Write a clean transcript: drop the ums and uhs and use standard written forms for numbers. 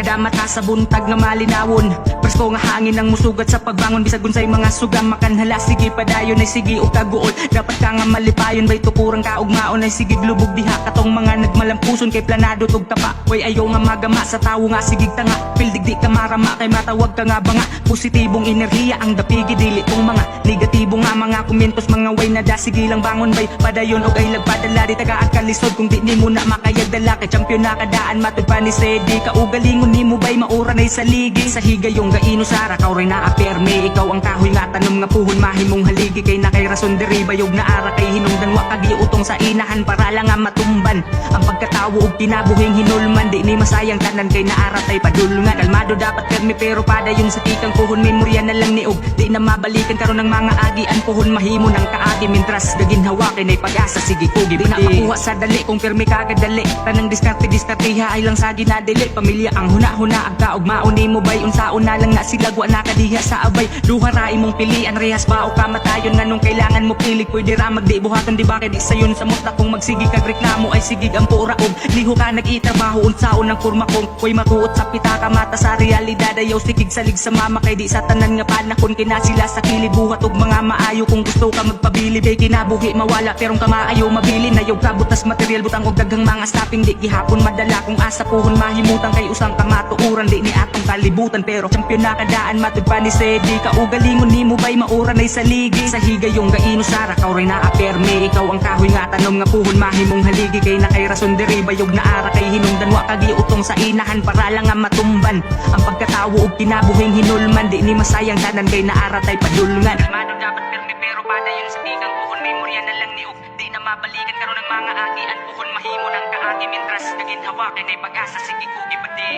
kada mata sa buntag nga malinawon. Presko nga hangin ang musugat sa pagbangon, bisag unsay mga sugam makanhala. Sige padayon ay sige o kaguol, dapat ka nga malipayon. Bay tukurang kaugmaon ay sige glubog diha. Katong mga nagmalampuson kay planado tug tapa. Way ayaw nga magama sa tawo nga sigig tanga. Pildig di ka marama kay matawag ka nga banga. Positibong enerhiya ang dapigi dili tong mga negatibo nga mga komentos. Mga way na da sige lang bangon bay padayon og ay lagpadala di tagaan kalisod. Kung di ni mo na makayagdala kay champion na kadaan matud pa ni Sedi. Kaugalingon ni mo bay mauran ay saligi. Sa higayong gaino sara kaw rin na aperme. Ikaw ang kahoy nga tanom nga puhon mahimong haligi. Kay na kay rason diri bayog na ara kay hinungdan wa kagiutong sa inahan para lang nga matumban. Ang pagkatawo og kinabuhing hinulman di ni masayang tanan kay naara tay padulungan. Kalmado dapat permi pero padayon sa tikang puhon memorya na lang ni og di na mabalikan karon ng mga agian puhon mahimo ng kaagi mintras gaginhawa kay nay pag-asa sige kugi di na makuha sa dali kung permi kagadali. Tanang diskarte-diskarteha ay lang sa ginadili. Pamilya ang huna-huna ag kaugmaon nimo bay unsaon na lang na sila wa nakadiha sa abay. Duha ra imong pilian rehas ba o kamatayon nganong kailangan mo pili pwede ra magdi buhaton di ba kay di sayon sa muta kung magsigi kag reklamo ay sige ang pura og liho ka nag-itrabaho unsaon ang kurma kong way matuot sa pitaka mata sa realidad ayaw sikig salig sa mama kay di sa tanan nga panahon kina sila sa kilid buhat og mga maayo kung gusto ka magpabili bay kinabuhi mawala perong ka maayo mabili na yung kabutas material butang og daghang mga stopping di gihapon madala kung asa puhon mahimutang kay usang kamatuuran di ni atong kalibutan pero champion na kadaan matud pa ni Sedi. Kaugalingon ni mo bay mauran ay saligi. Sa higayong gaino sara kaw rin na aperme. Ikaw ang kahoy nga tanom nga puhon mahimong haligi. Kay na kay rason diri bayog na ara kay hinungdan wa kagiutong sa inahan para lang nga matumban. Ang pagkatawo og kinabuhing hinulman di ni masayang tanan kay naara tay padulungan. Kalmado dapat permi pero padayon sa tikang puhon memorya na lang ni og di na mabalikan karon ng mga agian puhon mahimo ng kaagi mintras naginhawa kay nay pag-asa sige kugi pati.